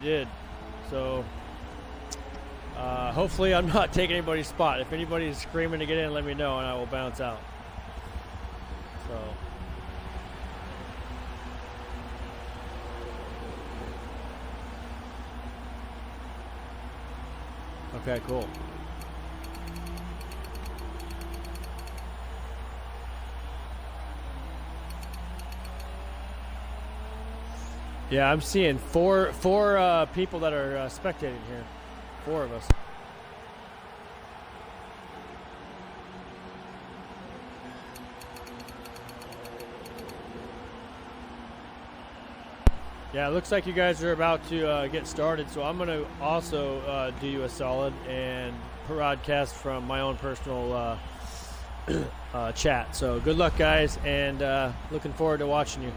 Did. So hopefully I'm not taking anybody's spot. If anybody's screaming to get in, let me know and I will bounce out. So okay, cool. Yeah, I'm seeing four people that are spectating here. 4 of us. Yeah, it looks like you guys are about to get started, so I'm going to also do you a solid and broadcast from my own personal chat. So good luck, guys, and looking forward to watching you.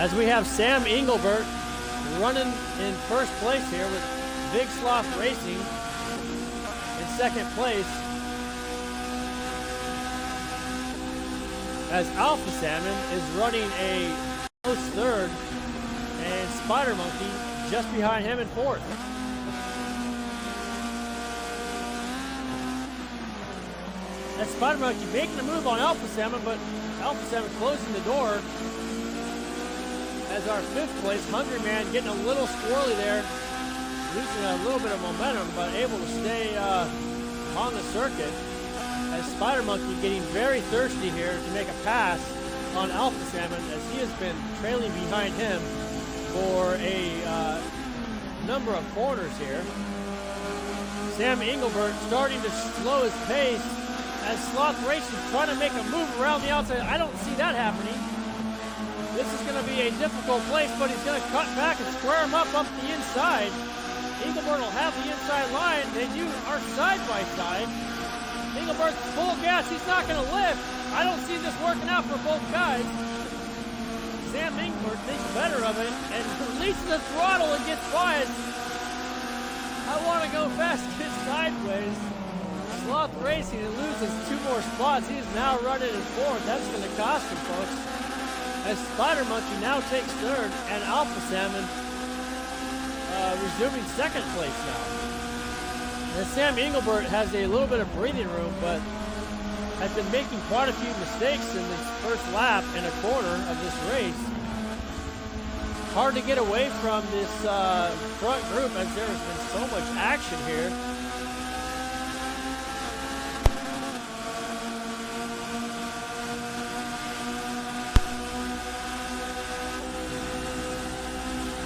as we have Sam Engelbert running in first place here with Big Sloth Racing in second place, as Alpha Salmon is running a close third, and Spider Monkey just behind him in fourth. That Spider Monkey making a move on Alpha Salmon, but Alpha Salmon closing the door. As our fifth place, Hungry Man getting a little squirrely there, losing a little bit of momentum, but able to stay on the circuit. As Spider Monkey getting very thirsty here to make a pass on Alpha Salmon, as he has been trailing behind him for a number of corners here. Sam Engelbert starting to slow his pace as Sloth Racing trying to make a move around the outside. I don't see that happening. This is going to be a difficult place, but he's going to cut back and square him up the inside. Engelbert will have the inside line. They are side by side. Engelbert's full gas. He's not going to lift. I don't see this working out for both guys. Sam Engelbert thinks better of it and releases the throttle and gets wide. I want to go fast, get sideways. Sloth Racing and loses 2 more spots. He is now running in fourth. That's going to cost him, folks. As Spider Monkey now takes third, and Alpha Salmon resuming second place now. And Sam Engelbert has a little bit of breathing room, but has been making quite a few mistakes in this first lap and a quarter of this race. Hard to get away from this front group as there has been so much action here.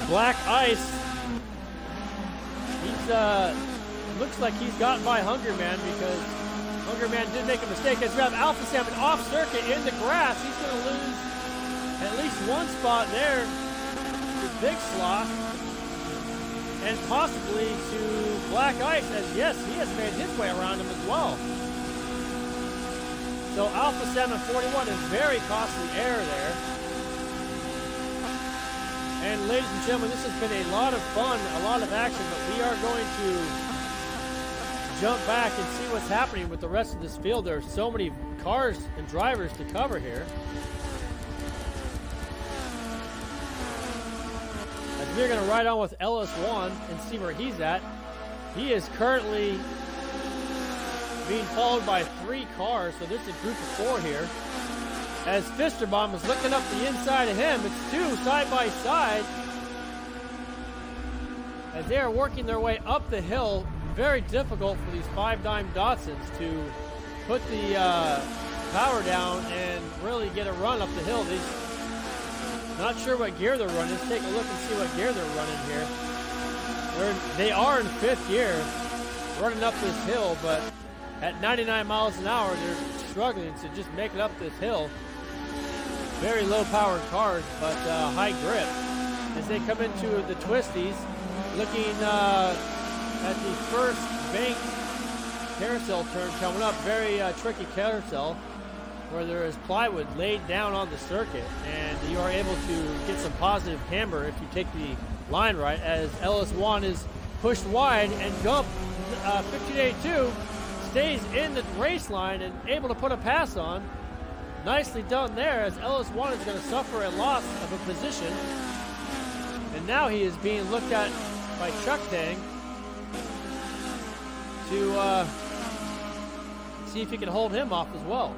Black Ice, looks like he's gotten by Hungry Man, because Hungry Man did make a mistake. As we have Alpha Salmon off circuit in the grass, he's going to lose at least 1 spot there to Big Sloth, and possibly to Black Ice, as yes, he has made his way around him as well. So Alpha Salmon 41 is very costly air there. And ladies and gentlemen, this has been a lot of fun, a lot of action, but we are going to jump back and see what's happening with the rest of this field. There are so many cars and drivers to cover here. As we're going to ride on with LS1 and see where he's at. He is currently being followed by 3 cars, so there's a group of 4 here. As Fisterbomb is looking up the inside of him, it's 2 side by side. As they are working their way up the hill, very difficult for these 5-dime Datsuns to put the power down and really get a run up the hill. Not sure what gear they're running. Let's take a look and see what gear they're running here. They are in 5th gear, running up this hill, but at 99 miles an hour, they're struggling to just make it up this hill. Very low powered cars, but high grip. As they come into the twisties, looking at the first banked carousel turn coming up. Very tricky carousel where there is plywood laid down on the circuit, and you are able to get some positive camber if you take the line right, as LS1 is pushed wide, and Gump 1582 stays in the race line and able to put a pass on. Nicely done there, as LS1 is going to suffer a loss of a position. And now he is being looked at by Chuck Tang to see if he can hold him off as well.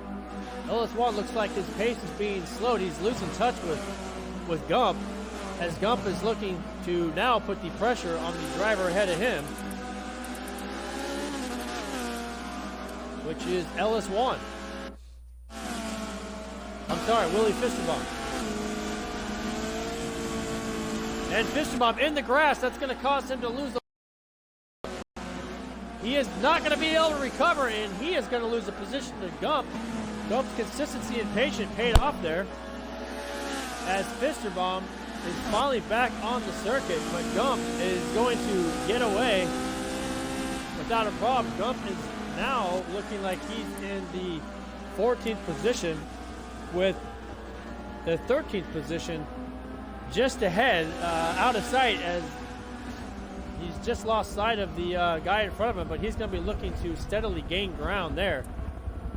LS1 looks like his pace is being slowed. He's losing touch with Gump, as Gump is looking to now put the pressure on the driver ahead of him, which is LS1. I'm sorry, Willie Fisterbomb. And Fisterbomb in the grass, that's going to cause him to lose the... He is not going to be able to recover, and he is going to lose the position to Gump. Gump's consistency and patience paid off there, as Fisterbomb is finally back on the circuit, but Gump is going to get away without a problem. Gump is now looking like he's in the 14th position, with the 13th position just ahead, out of sight, as he's just lost sight of the guy in front of him, but he's going to be looking to steadily gain ground there.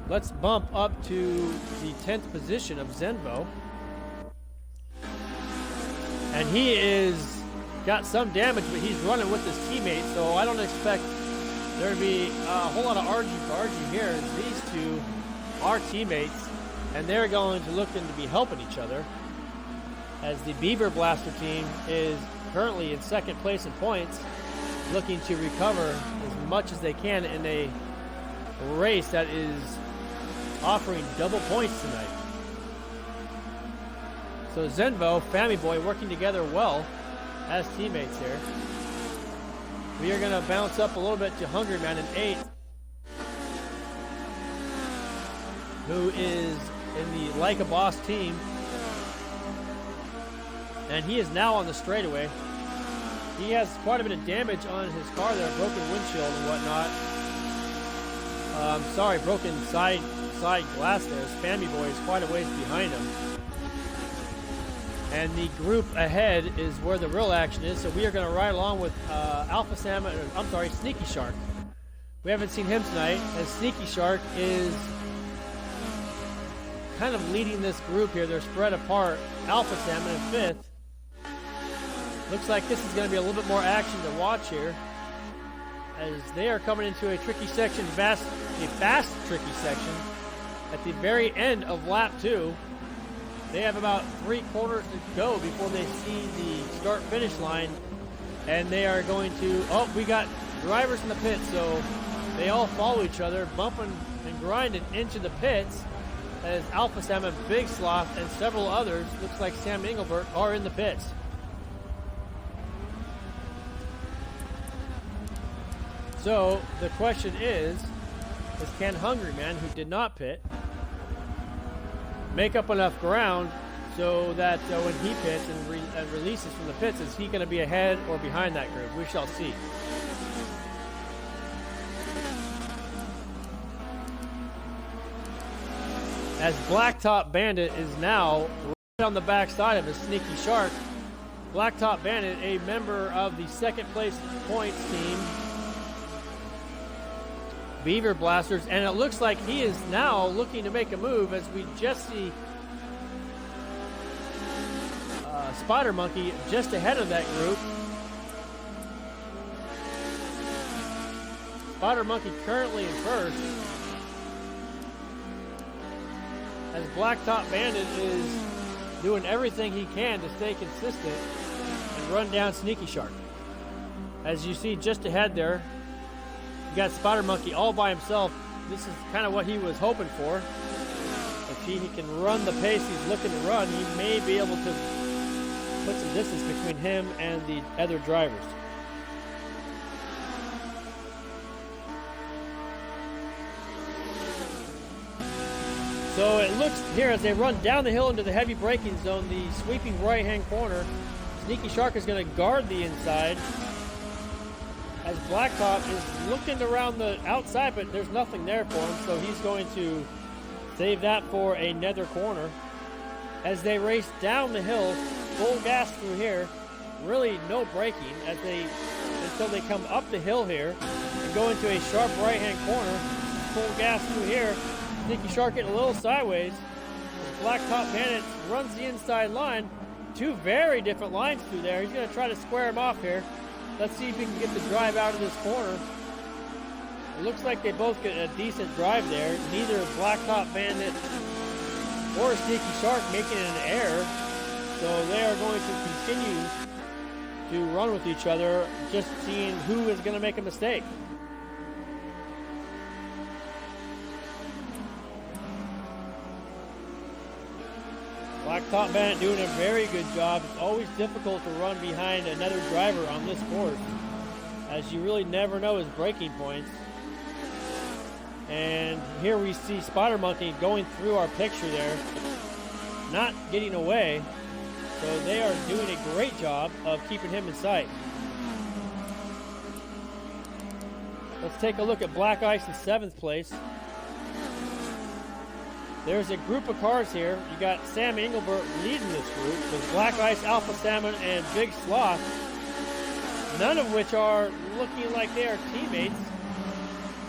Let's bump up to the 10th position of Zenvo. And he is got some damage, but he's running with his teammate, so I don't expect there to be a whole lot of argy-bargy here, as these two are teammates, and they're going to look to be helping each other, as the Beaver Blaster team is currently in second place in points, looking to recover as much as they can in a race that is offering double points tonight. So Zenvo, Fammy Boy working together well as teammates here. We are going to bounce up a little bit to Hungry Man in 8th, who is in the Like a Boss team. And he is now on the straightaway. He has quite a bit of damage on his car there, broken windshield and whatnot. Broken side glass there. Fammy Boy is quite a ways behind him. And the group ahead is where the real action is, so we are going to ride along with Sneaky Shark. We haven't seen him tonight, as Sneaky Shark is kind of leading this group here. They're spread apart. Alpha Salmon in 5th. Looks like this is going to be a little bit more action to watch here, as they are coming into a tricky section, fast tricky section, at the very end of lap 2. They have about 3 quarters to go before they see the start-finish line, and they are going to, we got drivers in the pits, so they all follow each other, bumping and grinding into the pits, as Alpha Salmon, Big Sloth, and several others, looks like Sam Engelbert, are in the pits. So the question is can Hungry Man, who did not pit, make up enough ground so that when he pits and releases from the pits, is he going to be ahead or behind that group? We shall see. As Blacktop Bandit is now right on the backside of his Sneaky Shark. Blacktop Bandit, a member of the second place points team, Beaver Blasters, and it looks like he is now looking to make a move, as we just see Spider Monkey just ahead of that group. Spider Monkey currently in first, as Blacktop Bandit is doing everything he can to stay consistent and run down Sneaky Shark. As you see just ahead there, you got Spider Monkey all by himself. This is kind of what he was hoping for. If he can run the pace he's looking to run, he may be able to put some distance between him and the other drivers. So it looks here as they run down the hill into the heavy braking zone, the sweeping right-hand corner. Sneaky Shark is going to guard the inside, as Blacktop is looking around the outside, but there's nothing there for him, so he's going to save that for another corner. As they race down the hill, full gas through here, really no braking until they come up the hill here and go into a sharp right-hand corner. Full gas through here. Sneaky Shark getting a little sideways. Blacktop Bandit runs the inside line. 2 very different lines through there. He's going to try to square him off here. Let's see if he can get the drive out of this corner. It looks like they both get a decent drive there. Neither Blacktop Bandit or Sneaky Shark making an error. So they are going to continue to run with each other, just seeing who is going to make a mistake. Blacktop Bandit doing a very good job. It's always difficult to run behind another driver on this course, as you really never know his braking points. And here we see Spider Monkey going through our picture there, not getting away. So they are doing a great job of keeping him in sight. Let's take a look at Black Ice in 7th place. There's a group of cars here. You got Sam Engelbert leading this group with Black Ice, Alpha Salmon, and Big Sloth. None of which are looking like they are teammates.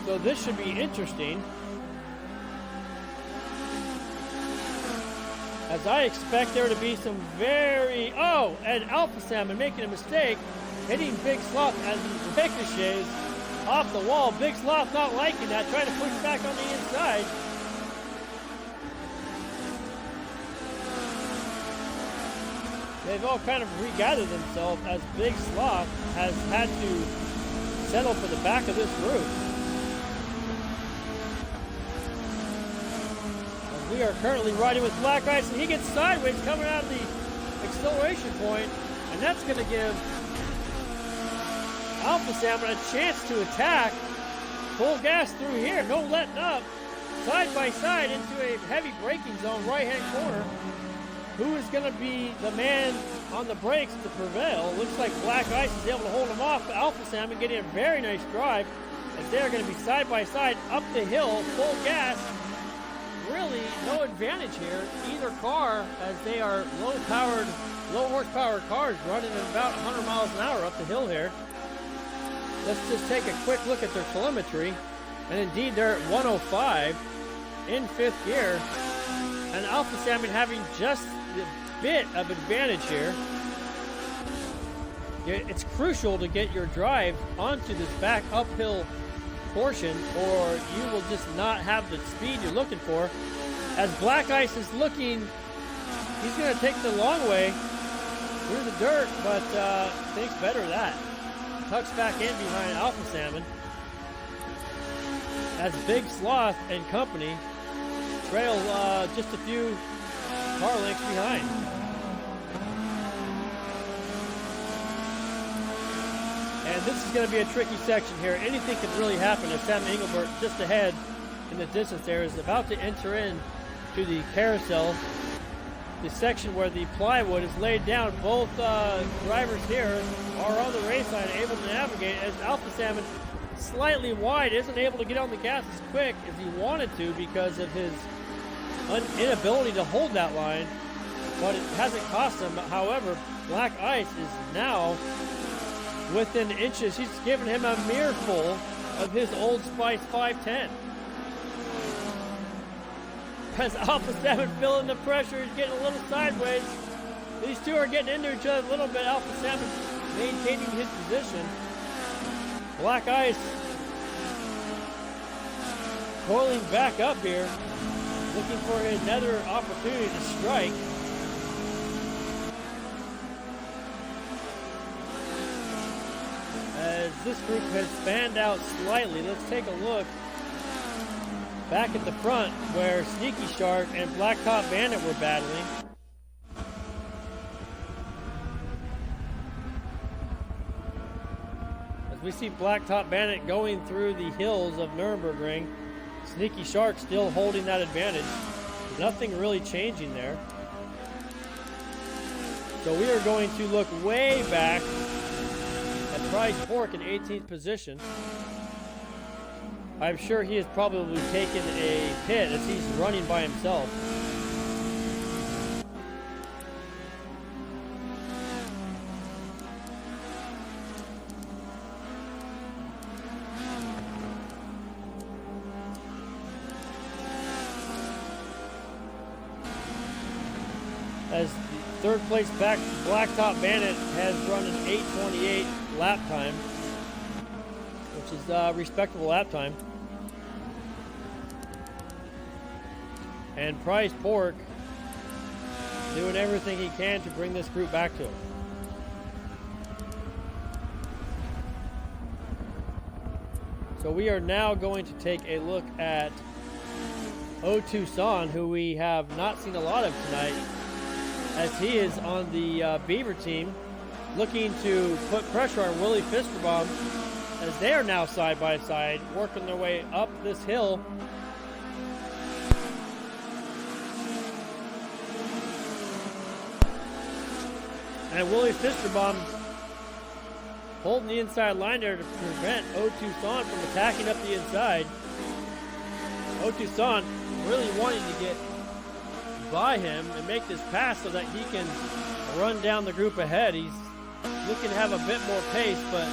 So this should be interesting. As I expect there to be some very... Oh, and Alpha Salmon making a mistake, hitting Big Sloth as he ricochets off the wall. Big Sloth not liking that, trying to push back on the inside. They've all kind of regathered themselves as Big Sloth has had to settle for the back of this group. As we are currently riding with Black Ice, and he gets sideways coming out of the acceleration point, and that's going to give Alpha Salmon a chance to attack. Full gas through here, no letting up. Side by side into a heavy braking zone, right-hand corner. Who is going to be the man on the brakes to prevail? Looks like Black Ice is able to hold him off. Alpha Salmon getting a very nice drive as they're going to be side by side up the hill, full gas. Really no advantage here, either car, as they are low horsepower cars running at about 100 miles an hour up the hill here. Let's just take a quick look at their telemetry. And indeed, they're at 105 in fifth gear. And Alpha Salmon having just a bit of advantage here. It's crucial to get your drive onto this back uphill portion, or you will just not have the speed you're looking for. As Black Ice is looking, he's going to take the long way through the dirt, but thinks better of that. Tucks back in behind Alpha Salmon as Big Sloth and company trail just a few car lengths behind. And this is going to be a tricky section here. Anything can really happen as Sam Engelbert, just ahead in the distance there, is about to enter in to the carousel, the section where the plywood is laid down. Both drivers here are on the race line, able to navigate, as Alpha Salmon slightly wide, isn't able to get on the gas as quick as he wanted to because of his inability to hold that line, but it hasn't cost him. However, Black Ice is now within inches. He's given him a mere full of his Old Spice 510. As Alpha Salmon feeling the pressure, he's getting a little sideways. These two are getting into each other a little bit. Alpha Salmon maintaining his position. Black Ice coiling back up here, looking for another opportunity to strike. As this group has fanned out slightly, let's take a look back at the front where Sneaky Shark and Blacktop Bandit were battling. As we see Blacktop Bandit going through the hills of Nurburgring, Sneaky Shark still holding that advantage. Nothing really changing there. So we are going to look way back at Price Pork in 18th position. I'm sure he has probably taken a hit as he's running by himself. As third place back, Blacktop Bandit has run an 8:28 lap time, which is a respectable lap time. And Price Pork doing everything he can to bring this group back to him. So we are now going to take a look at O2 Son, who we have not seen a lot of tonight, as he is on the Beaver team, looking to put pressure on Willie Fisterbomb, as they are now side by side, working their way up this hill. And Willie Fisterbomb holding the inside line there to prevent O2 Son from attacking up the inside. Tucson really wanting to get by him and make this pass so that he can run down the group ahead. He's looking to have a bit more pace, but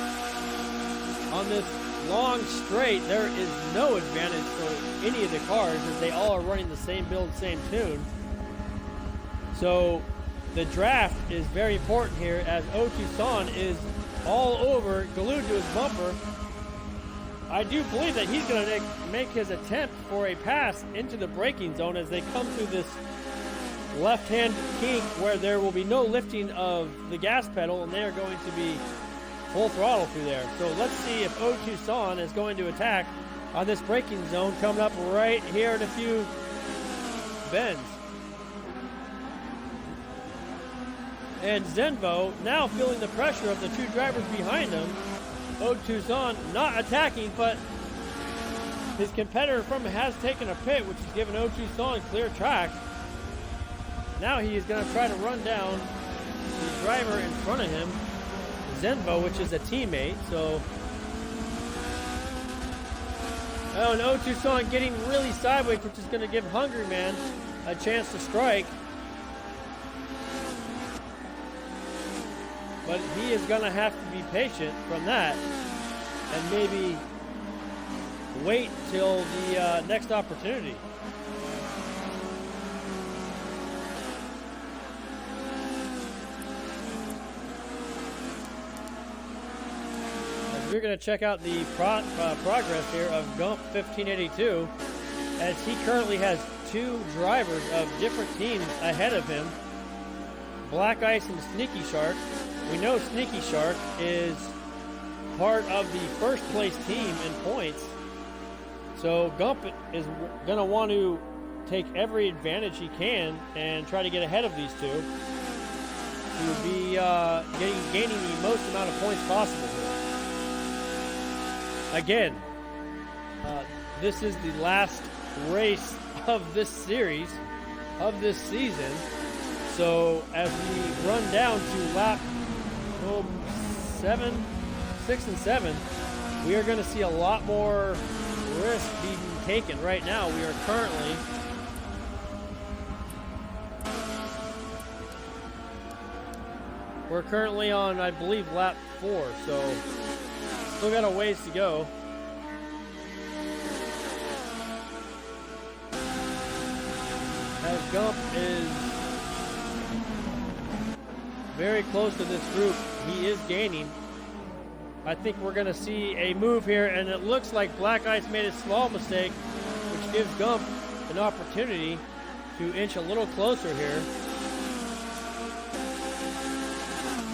on this long straight, there is no advantage for any of the cars as they all are running the same build, same tune. So the draft is very important here as Tucson is all over, glued to his bumper. I do believe that he's going to make his attempt for a pass into the braking zone as they come through this left-hand kink where there will be no lifting of the gas pedal and they are going to be full throttle through there. So let's see if Tucson is going to attack on this braking zone coming up right here in a few bends. And Zenvo now feeling the pressure of the two drivers behind him. Tucson not attacking, but his competitor from him has taken a pit, which has given Tucson clear track. Now he is going to try to run down the driver in front of him, Zenvo, which is a teammate. So, and Tucson getting really sideways, which is going to give Hungry Man a chance to strike. But he is going to have to be patient from that and maybe wait till the next opportunity. As we're going to check out the progress here of Gump 1582, as he currently has two drivers of different teams ahead of him, Black Ice and Sneaky Shark. We know Sneaky Shark is part of the first place team in points. So Gump is going to want to take every advantage he can and try to get ahead of these two to be gaining the most amount of points possible here. Again, this is the last race of this series, of this season. So as we run down to lap 6 and 7, we are going to see a lot more risk being taken. Right now, we are currently on, I believe, lap 4, so still got a ways to go. As Gump is very close to this group, he is gaining. I think we're going to see a move here, and it looks like Black Ice made a small mistake, which gives Gump an opportunity to inch a little closer here.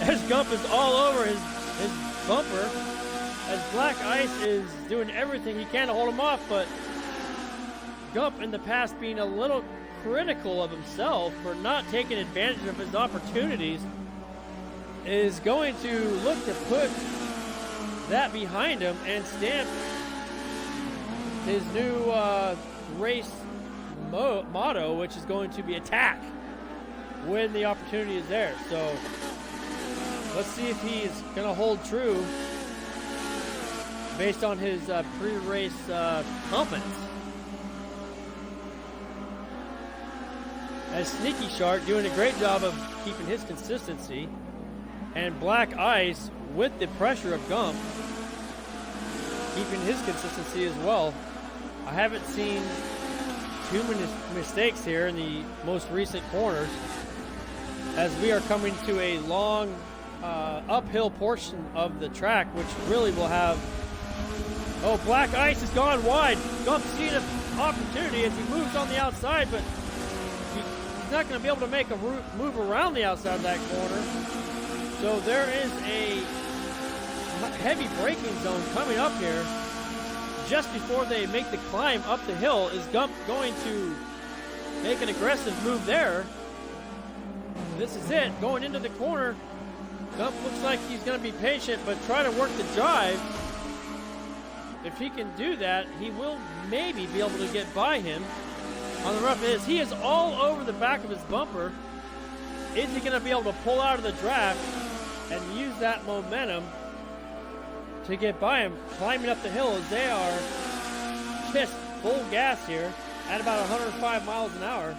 As Gump is all over his bumper, as Black Ice is doing everything he can to hold him off, but Gump in the past being a little critical of himself for not taking advantage of his opportunities is going to look to put that behind him and stamp his new race motto, which is going to be attack when the opportunity is there. So let's see if he's going to hold true based on his pre-race comments. As Sneaky Shark doing a great job of keeping his consistency, and Black Ice with the pressure of Gump keeping his consistency as well. I haven't seen too many mistakes here in the most recent corners as we are coming to a long uphill portion of the track, which really will have... Oh, Black Ice has gone wide. Gump's seen an opportunity as he moves on the outside, but he's not going to be able to make a move around the outside of that corner. So there is a heavy braking zone coming up here. Just before they make the climb up the hill, is Gump going to make an aggressive move there? This is it, going into the corner. Gump looks like he's going to be patient, but try to work the drive. If he can do that, he will maybe be able to get by him on the rough edges. He is all over the back of his bumper. Is he going to be able to pull out of the draft and use that momentum to get by him, climbing up the hill as they are just full gas here at about 105 miles an hour.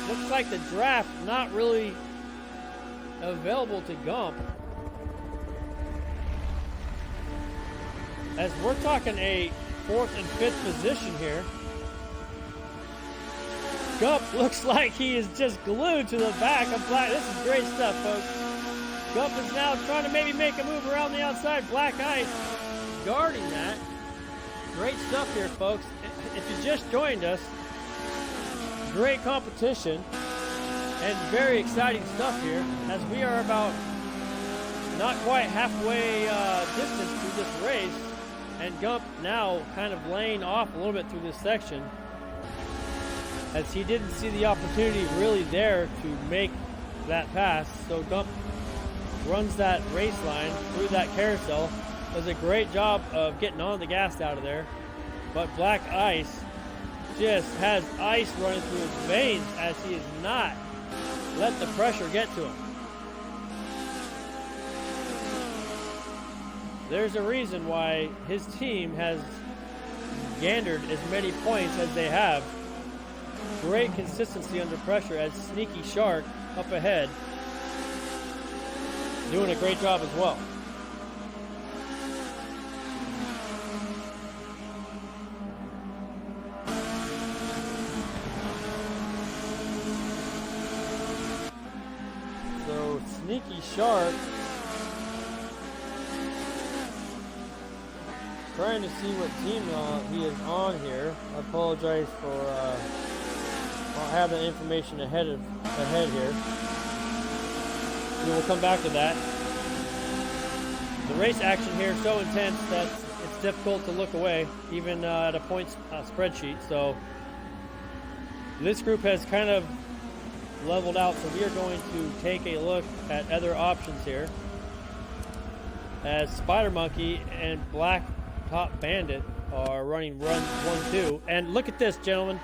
Looks like the draft not really available to Gump. As we're talking a 4th and 5th position here. Gump looks like he is just glued to the back of Black. This is great stuff, folks. Gump is now trying to maybe make a move around the outside. Black Ice guarding that. Great stuff here, folks. If you just joined us, great competition and very exciting stuff here, as we are about not quite halfway distance through this race, and Gump now kind of laying off a little bit through this section, as he didn't see the opportunity really there to make that pass. So Gump runs that race line through that carousel, does a great job of getting on the gas out of there, but Black Ice just has ice running through his veins as he is not let the pressure get to him. There's a reason why his team has gandered as many points as they have. Great consistency under pressure, as Sneaky Shark up ahead doing a great job as well. So Sneaky Shark trying to see what team he is on here. I apologize for not having the information ahead here. We will come back to that. The race action here is so intense that it's difficult to look away, even at a points spreadsheet. So this group has kind of leveled out, so we are going to take a look at other options here, as Spider Monkey and Black Top Bandit are running run 1-2. And look at this, gentlemen.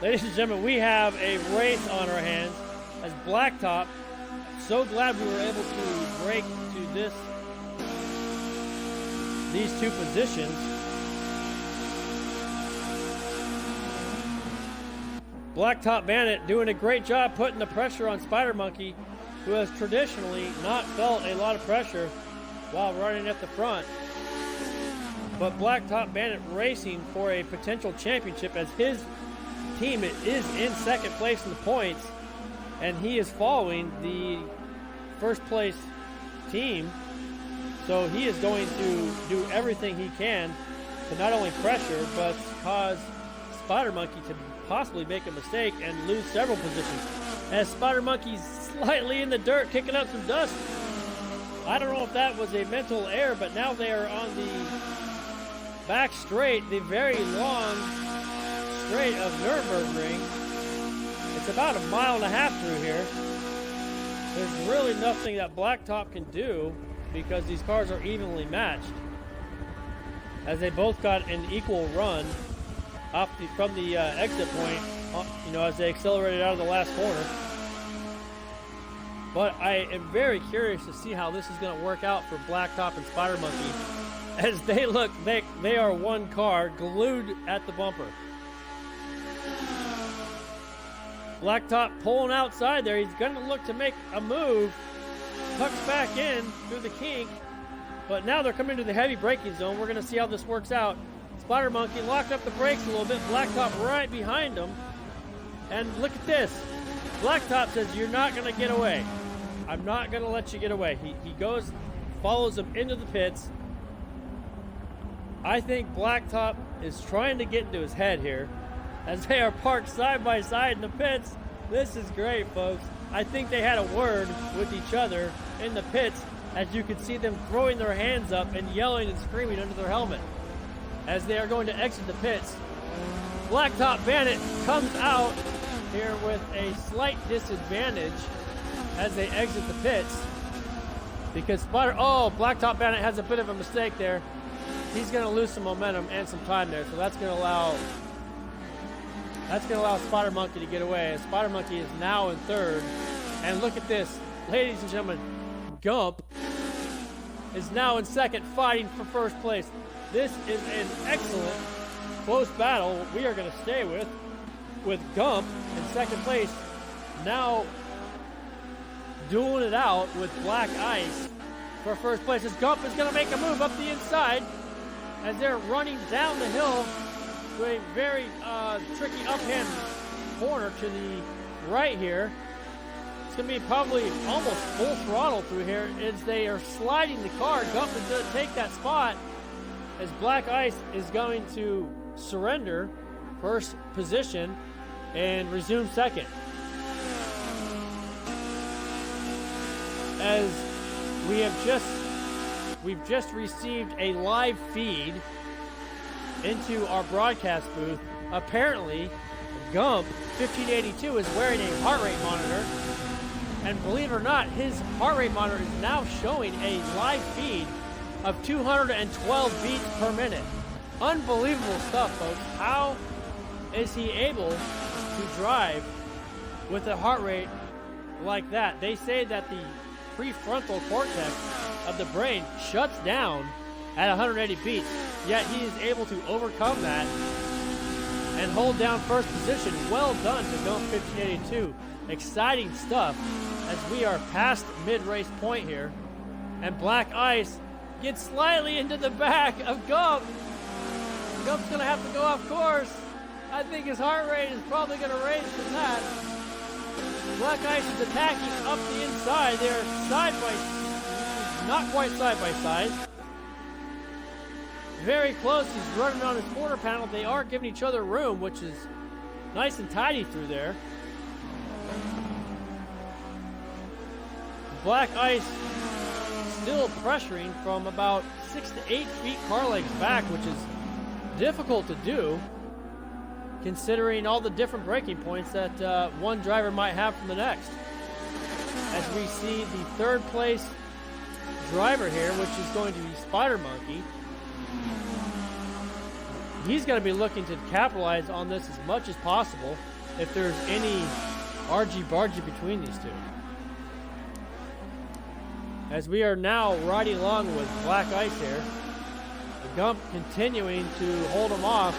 Ladies and gentlemen, we have a race on our hands as Blacktop. So glad we were able to break to these two positions. Blacktop Bandit doing a great job putting the pressure on Spider Monkey, who has traditionally not felt a lot of pressure while running at the front. But Blacktop Bandit racing for a potential championship, as his team is in second place in the points, and he is following the first place team. So he is going to do everything he can to not only pressure, but cause Spider Monkey to possibly make a mistake and lose several positions. As Spider Monkey's slightly in the dirt, kicking up some dust. I don't know if that was a mental error, but now they are on the back straight, the very long straight of Nurburgring. It's about 1.5 miles through here. There's really nothing that Blacktop can do because these cars are evenly matched, as they both got an equal run from the exit point, as they accelerated out of the last corner. But I am very curious to see how this is going to work out for Blacktop and Spider Monkey, as they are one car glued at the bumper. Blacktop pulling outside there. He's going to look to make a move. Tucks back in through the kink. But now they're coming to the heavy braking zone. We're going to see how this works out. Spider Monkey locked up the brakes a little bit. Blacktop right behind him. And look at this. Blacktop says, "You're not going to get away. I'm not going to let you get away." He goes, follows him into the pits. I think Blacktop is trying to get into his head here, as they are parked side by side in the pits. This is great, folks. I think they had a word with each other in the pits, as you can see them throwing their hands up and yelling and screaming under their helmet as they are going to exit the pits. Blacktop Bandit comes out here with a slight disadvantage as they exit the pits, because Blacktop Bandit has a bit of a mistake there. He's going to lose some momentum and some time there, so that's going to allow Spider Monkey to get away. Spider Monkey is now in third. And look at this, ladies and gentlemen, Gump is now in second, fighting for first place. This is an excellent close battle we are going to stay with Gump in second place. Now dueling it out with Black Ice for first place. As Gump is going to make a move up the inside as they're running down the hill to a very tricky uphand corner to the right here. It's going to be probably almost full throttle through here as they are sliding the car. Gump is going to take that spot as Black Ice is going to surrender first position and resume second. As we've just received a live feed into our broadcast booth. Apparently, Gump 1582 is wearing a heart rate monitor, and believe it or not, his heart rate monitor is now showing a live feed of 212 beats per minute. Unbelievable stuff, folks. How is he able to drive with a heart rate like that? They say that the prefrontal cortex of the brain shuts down at 180 beats, yet he is able to overcome that and hold down first position. Well done to Gump 1582. Exciting stuff as we are past mid-race point here, and Black Ice gets slightly into the back of Gump. Gump's gonna have to go off course. I think his heart rate is probably gonna raise from that. Black Ice is attacking up the inside. They're not quite side by side. Very close. He's running on his quarter panel. They are giving each other room, which is nice and tidy through there. Black Ice still pressuring from about 6 to 8 feet car legs back, which is difficult to do considering all the different braking points that one driver might have from the next. As we see the third place driver here, which is going to be Spider Monkey. He's going to be looking to capitalize on this as much as possible if there's any argy-bargy between these two. As we are now riding along with Black Ice here, the Gump continuing to hold him off.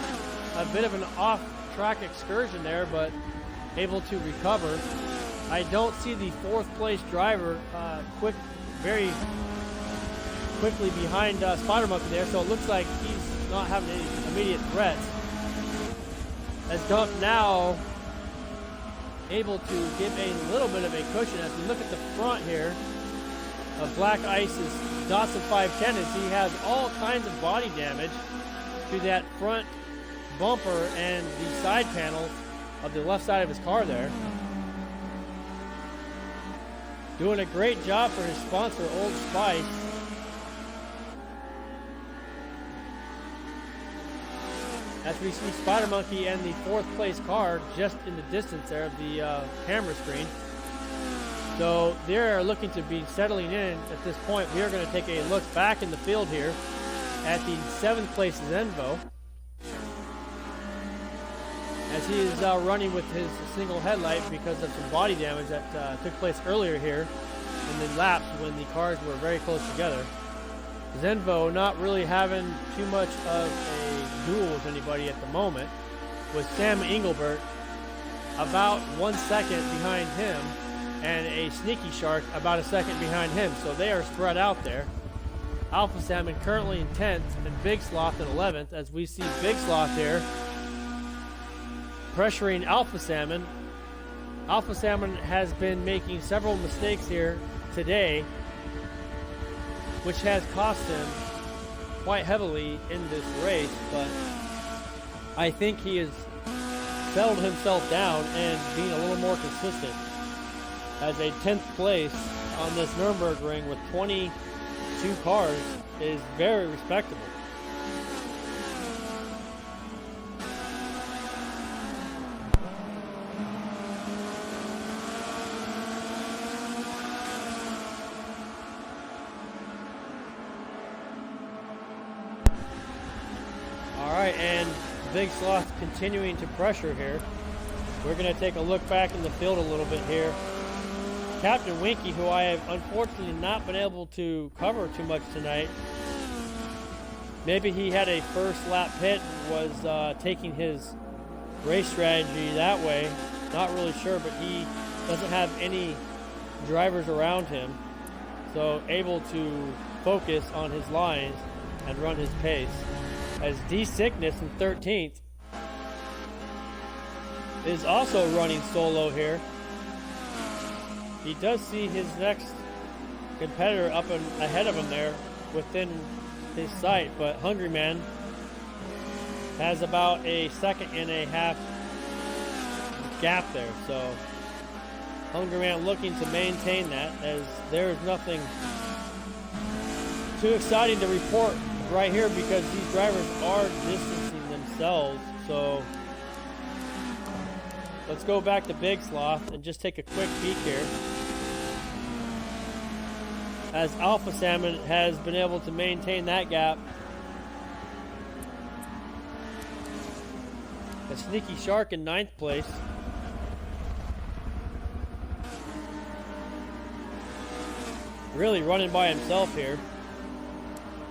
A bit of an off-track excursion there, but able to recover. I don't see the fourth place driver very quickly behind Spider Monkey there, so it looks like he's not having any immediate threats. As Gump now able to give a little bit of a cushion. As we look at the front here of Black Ice's Datsun 510, as he has all kinds of body damage to that front bumper and the side panels of the left side of his car there. Doing a great job for his sponsor, Old Spice. As we see Spider Monkey and the fourth place car just in the distance there of the camera screen. So they're looking to be settling in at this point. We are going to take a look back in the field here at the seventh place Zenvo, as he is running with his single headlight because of some body damage that took place earlier here in the laps when the cars were very close together. Zenvo not really having too much of a duel with anybody at the moment, with Sam Engelbert about 1 second behind him and a Sneaky Shark about a second behind him. So they are spread out there. Alpha Salmon currently in 10th and Big Sloth in 11th, as we see Big Sloth here pressuring Alpha Salmon. Alpha Salmon has been making several mistakes here today, which has cost him quite heavily in this race, but I think he has settled himself down and being a little more consistent, as a 10th place on this Nurburgring with 22 cars is very respectable. Alright, and Big Sloth continuing to pressure here. We're going to take a look back in the field a little bit here. Captain Winky, who I have unfortunately not been able to cover too much tonight, maybe he had a first lap pit and was taking his race strategy that way. Not really sure, but he doesn't have any drivers around him, so able to focus on his lines and run his pace. As D Sickness in 13th is also running solo here. He does see his next competitor up and ahead of him there within his sight, but Hungry Man has about a 1.5 gap there. So Hungry Man looking to maintain that, as there is nothing too exciting to report right here because these drivers are distancing themselves. So let's go back to Big Sloth and just take a quick peek here. As Alpha Salmon has been able to maintain that gap. A Sneaky Shark in 9th place. Really running by himself here.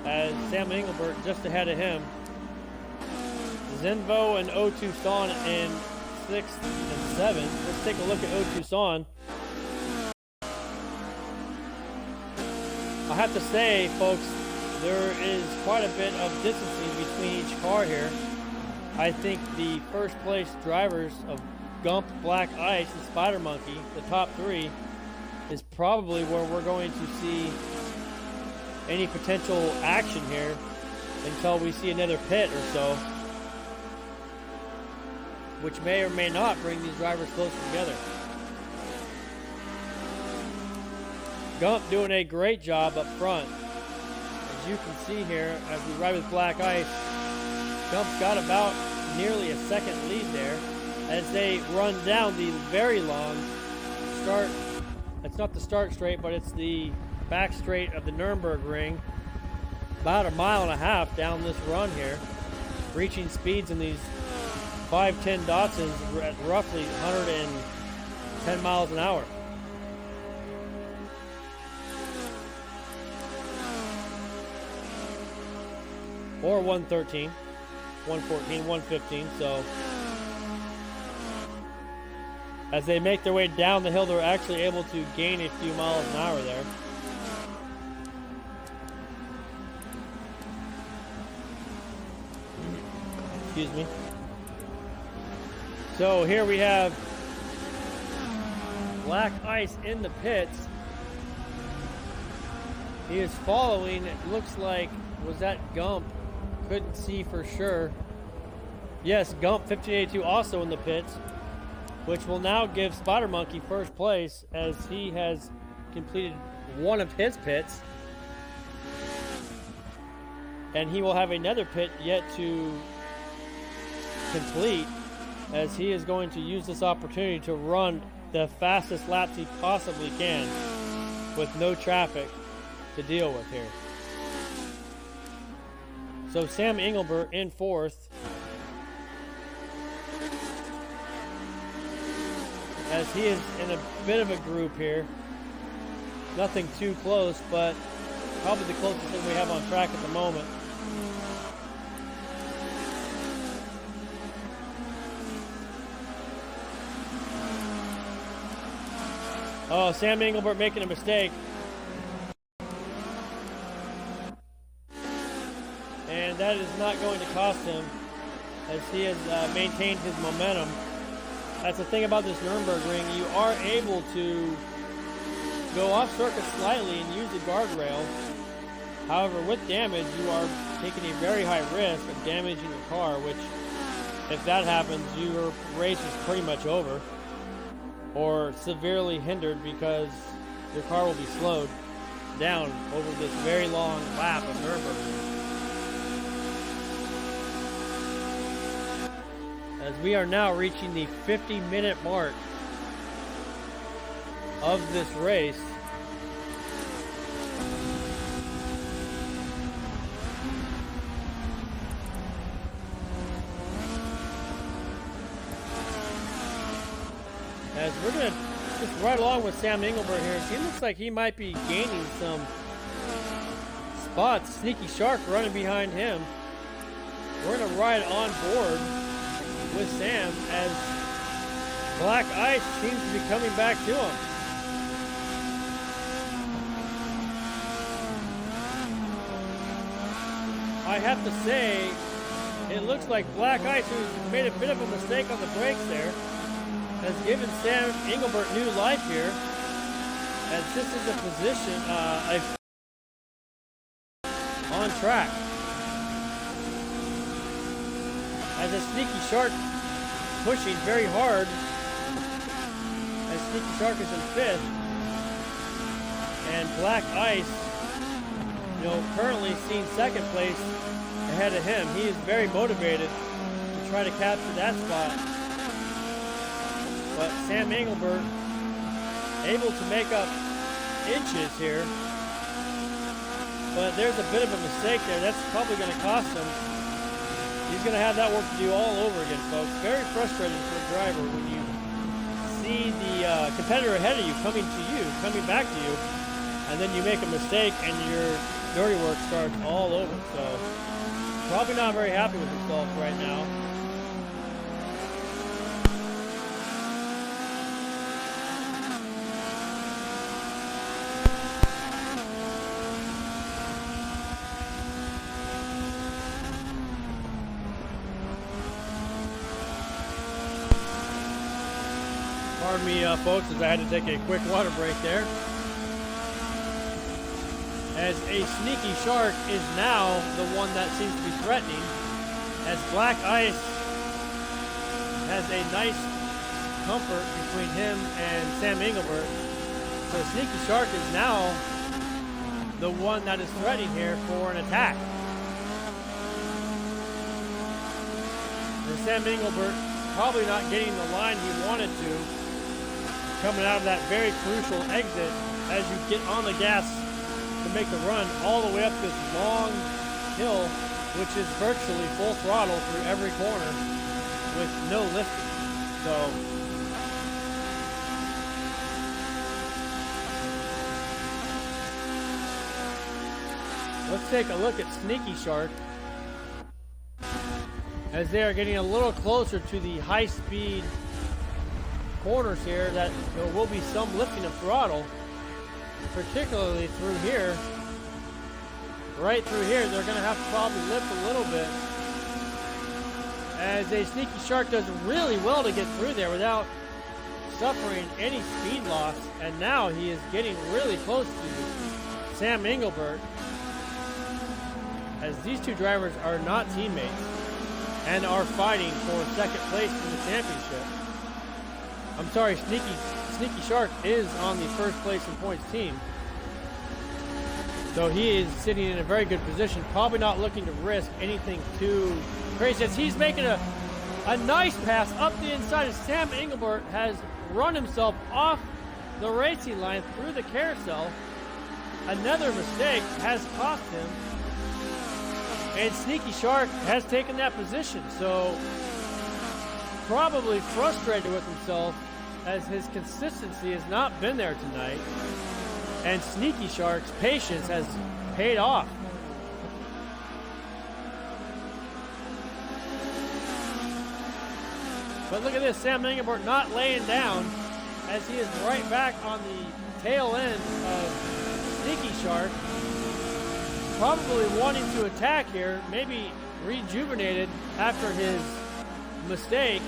As Sam Engelbert just ahead of him. Zenvo and O2 Son in 6th and 7th. Let's take a look at O2 Son. I have to say, folks, there is quite a bit of distancing between each car here. I think the first place drivers of Gump, Black Ice, and Spider Monkey, the top 3, is probably where we're going to see any potential action here until we see another pit or so, which may or may not bring these drivers closer together. Gump doing a great job up front. As you can see here, as we ride with Black Ice, Gump's got about nearly a second lead there as they run down the very long start. It's not the start straight, but it's the back straight of the Nurburgring. About 1.5 miles down this run here, reaching speeds in these 510 Datsuns at roughly 110 miles an hour. Or 113, 114, 115. So as they make their way down the hill, they're actually able to gain a few miles an hour there. Excuse me. So here we have Black Ice in the pits. He is following, it looks like, was that Gump? Couldn't see for sure. Yes, Gump 1582 also in the pits, which will now give Spider Monkey first place as he has completed one of his pits. And he will have another pit yet to complete, as he is going to use this opportunity to run the fastest laps he possibly can with no traffic to deal with here. So Sam Engelbert in 4th, as he is in a bit of a group here. Nothing too close, but probably the closest thing we have on track at the moment. Oh, Sam Engelbert making a mistake. And that is not going to cost him, as he has maintained his momentum. That's the thing about this Nurburgring. You are able to go off circuit slightly and use the guardrail. However, with damage, you are taking a very high risk of damaging your car, which, if that happens, your race is pretty much over, or severely hindered because your car will be slowed down over this very long lap of Nurburgring. As we are now reaching the 50-minute mark of this race. As we're going to just ride along with Sam Engelbert here. He looks like he might be gaining some spots. Sneaky Shark running behind him. We're going to ride on board with Sam as Black Ice seems to be coming back to him. I have to say, it looks like Black Ice, who's made a bit of a mistake on the brakes there, has given Sam Engelbert new life here, as this is a position on track. As a Sneaky Shark pushing very hard, as Sneaky Shark is in 5th, and Black Ice, currently seeing 2nd place ahead of him. He is very motivated to try to capture that spot. But Sam Engelbert able to make up inches here. But there's a bit of a mistake there. That's probably going to cost him. He's going to have that work to do all over again, folks. Very frustrating for a driver when you see the competitor ahead of you coming back to you, and then you make a mistake and your dirty work starts all over. So probably not very happy with himself right now. Pardon me, folks, as I had to take a quick water break there. As a Sneaky Shark is now the one that seems to be threatening, as Black Ice has a nice comfort between him and Sam Engelbert. So Sneaky Shark is now the one that is threatening here for an attack. And Sam Engelbert probably not getting the line he wanted to, coming out of that very crucial exit as you get on the gas to make the run all the way up this long hill, which is virtually full throttle through every corner with no lifting. So let's take a look at Sneaky Shark as they are getting a little closer to the high-speed corners here, that there will be some lifting of throttle, particularly through here. Right through here, they're going to have to probably lift a little bit, as a Sneaky Shark does really well to get through there without suffering any speed loss, and now he is getting really close to Sam Engelbert, as these two drivers are not teammates and are fighting for 2nd place in the championship. I'm sorry, Sneaky Shark is on the 1st place in points team. So he is sitting in a very good position, probably not looking to risk anything too crazy, as he's making a nice pass up the inside, as Sam Engelbert has run himself off the racing line through the carousel. Another mistake has cost him, and Sneaky Shark has taken that position. So probably frustrated with himself, as his consistency has not been there tonight, and Sneaky Shark's patience has paid off. But look at this, Sam Engelbert not laying down, as he is right back on the tail end of Sneaky Shark, probably wanting to attack here, maybe rejuvenated after his mistake,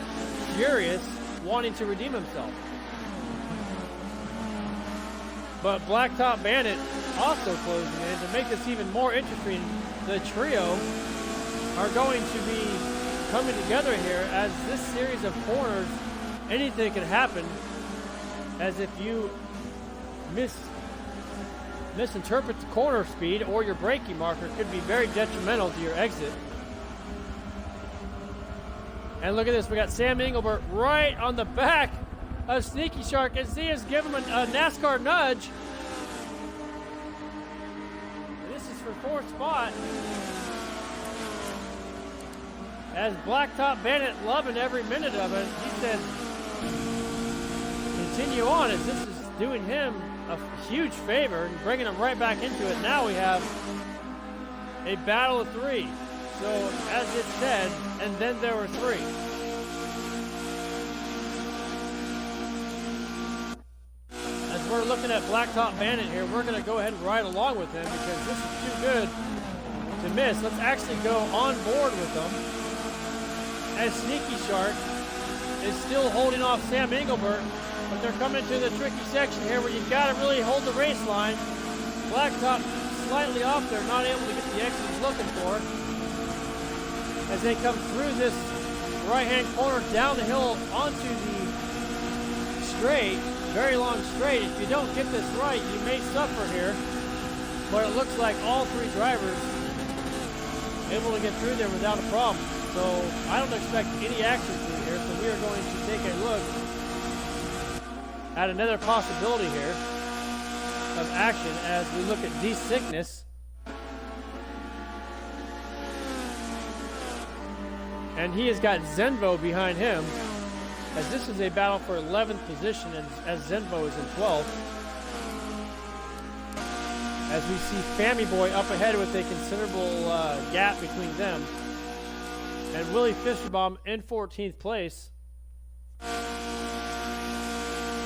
furious, wanting to redeem himself. But Blacktop Bandit also closing in. To make this even more interesting, the trio are going to be coming together here, as this series of corners, anything can happen, as if you misinterpret the corner speed or your braking marker, could be very detrimental to your exit. And look at this, we got Sam Engelbert right on the back of Sneaky Shark, as he has given him a NASCAR nudge. And this is for 4th spot, as Blacktop Bandit loving every minute of it. He says continue on, as this is doing him a huge favor and bringing him right back into it. Now we have a battle of three. So, as it said, and then there were three. As we're looking at Blacktop Bandit here, we're going to go ahead and ride along with him because this is too good to miss. Let's actually go on board with them. As Sneaky Shark is still holding off Sam Engelbert, but they're coming to the tricky section here where you've got to really hold the race line. Blacktop slightly off there, not able to get the exit he's looking for. As they come through this right-hand corner down the hill onto the straight, very long straight. If you don't get this right, you may suffer here. But it looks like all three drivers able to get through there without a problem. So I don't expect any accidents through here. So we are going to take a look at another possibility here of action as we look at D-Sickness. And he has got Zenvo behind him, as this is a battle for 11th position, and as Zenvo is in 12th. As we see Fammy Boy up ahead with a considerable gap between them. And Willie Fischerbaum in 14th place.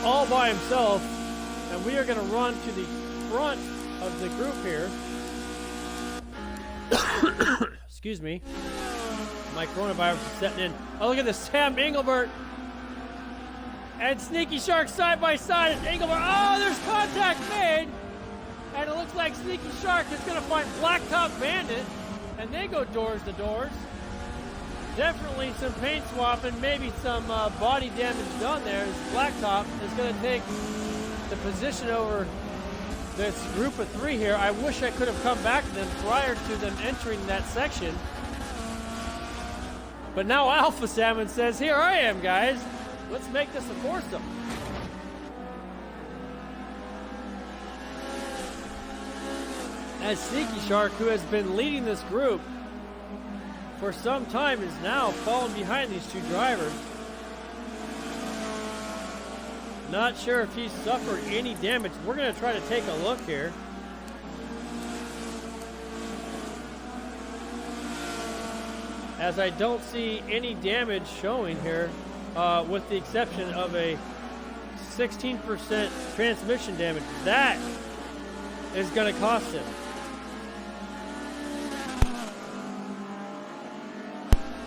All by himself. And we are going to run to the front of the group here. Excuse me. My coronavirus is setting in. Oh, look at this. Sam Engelbert and Sneaky Shark side by side. And Engelbert. Oh, there's contact made. And it looks like Sneaky Shark is going to find Blacktop Bandit. And they go doors to doors. Definitely some paint swapping, maybe some body damage done there. As Blacktop is going to take the position over this group of three here. I wish I could have come back to them prior to them entering that section. But now Alpha Salmon says, here I am, guys. Let's make this a foursome. As Sneaky Shark, who has been leading this group for some time, is now falling behind these two drivers. Not sure if he's suffered any damage. We're going to try to take a look here. As I don't see any damage showing here, with the exception of a 16% transmission damage. That is going to cost him.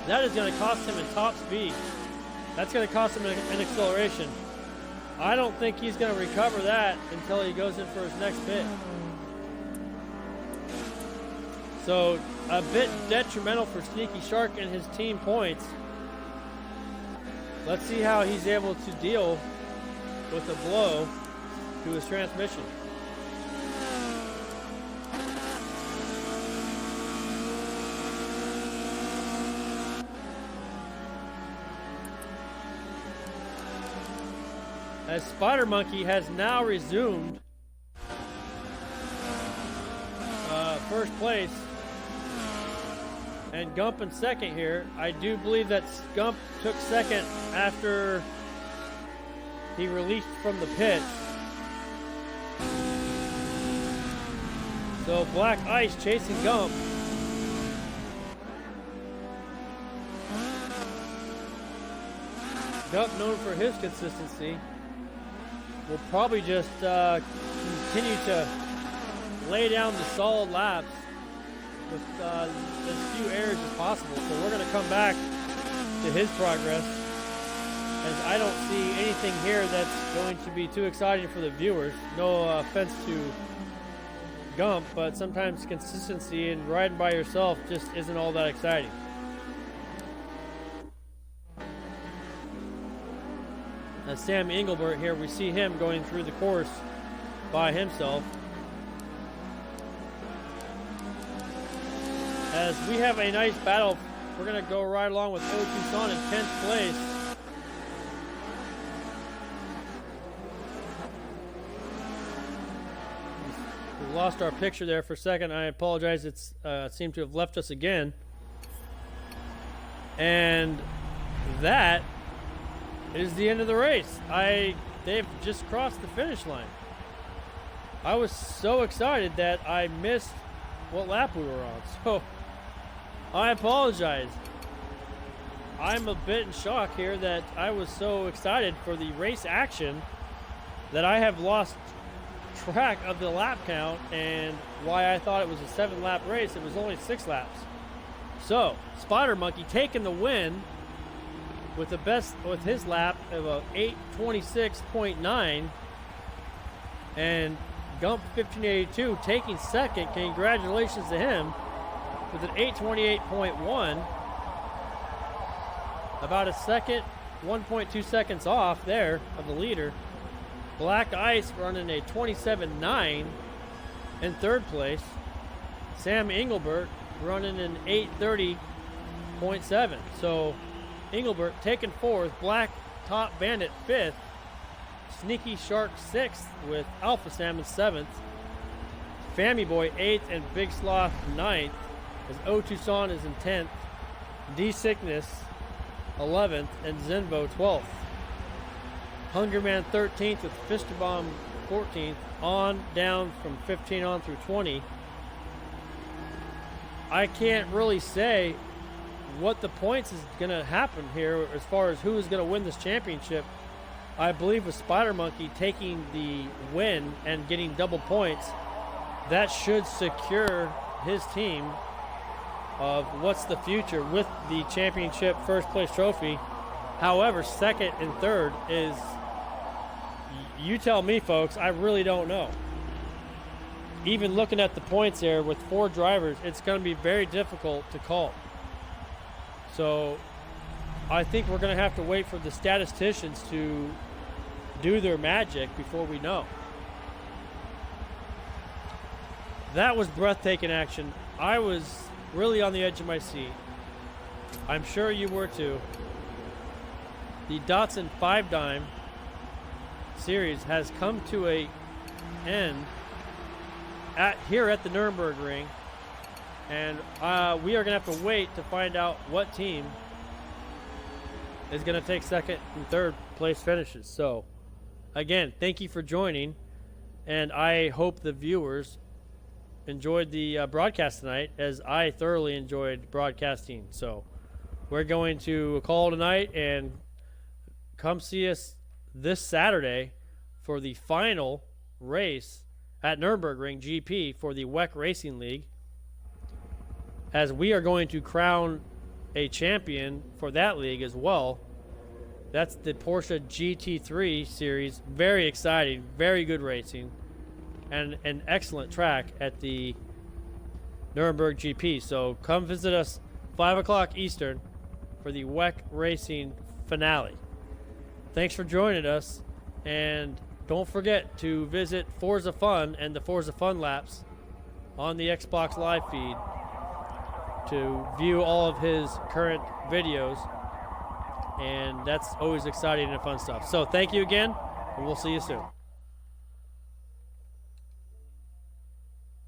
That is going to cost him in top speed. That's going to cost him in acceleration. I don't think he's going to recover that until he goes in for his next pit. So a bit detrimental for Sneaky Shark and his team points. Let's see how he's able to deal with the blow to his transmission. As Spider Monkey has now resumed first place, and Gump in second here. I do believe that Gump took second after he released from the pit. So Black Ice chasing Gump. Gump, known for his consistency, will probably just continue to lay down the solid laps with as few errors as possible. So we're going to come back to his progress, as I don't see anything here that's going to be too exciting for the viewers. No offense to Gump, but sometimes consistency and riding by yourself just isn't all that exciting. As Sam Engelbert here, we see him going through the course by himself. As we have a nice battle, we're going to go right along with O Tucson in 10th place. We lost our picture there for a second. I apologize. It's seemed to have left us again. And that is the end of the race. They've just crossed the finish line. I was so excited that I missed what lap we were on. So I apologize. I'm a bit in shock here that I was so excited for the race action that I have lost track of the lap count and why I thought it was a 7-lap race. It was only 6 laps. So Spider Monkey taking the win with his lap of a 8:26.9, and Gump 1582 taking second. Congratulations to him with an 8:28.1, about a second, 1.2 seconds off there of the leader. Black Ice running a 27.9 in third place. Sam Engelbert running an 8:30.7. So Engelbert taking fourth, Black Top Bandit fifth, Sneaky Shark sixth with Alpha Salmon seventh, Fammy Boy eighth, and Big Sloth ninth, as O Tucson is in 10th, D Sickness 11th, and Zenvo 12th. Hunger Man 13th with Fister Bomb 14th, on down from 15 on through 20. I can't really say what the points is going to happen here as far as who is going to win this championship. I believe with Spider Monkey taking the win and getting double points, that should secure his team of what's the future with the championship first place trophy. However, second and third is, you tell me, folks. I really don't know. Even looking at the points there with 4 drivers, it's going to be very difficult to call. So I think we're going to have to wait for the statisticians to do their magic before we know. That was breathtaking action. I was really on the edge of my seat. I'm sure you were too. The Datsun 5-Dime series has come to an end here at the Nurburgring, and we are going to have to wait to find out what team is going to take second and third place finishes. So again, thank you for joining, and I hope the viewers enjoyed the broadcast tonight as I thoroughly enjoyed broadcasting. So we're going to call tonight, and come see us this Saturday for the final race at Nurburgring GP for the WEC Racing League, as we are going to crown a champion for that league as well. That's the Porsche GT3 series. Very exciting, very good racing, and an excellent track at the Nuremberg GP. So come visit us 5 o'clock Eastern for the WEC Racing finale. Thanks for joining us, and don't forget to visit Forza Fun and the Forza Fun Laps on the Xbox Live feed to view all of his current videos, and that's always exciting and fun stuff. So thank you again, and we'll see you soon.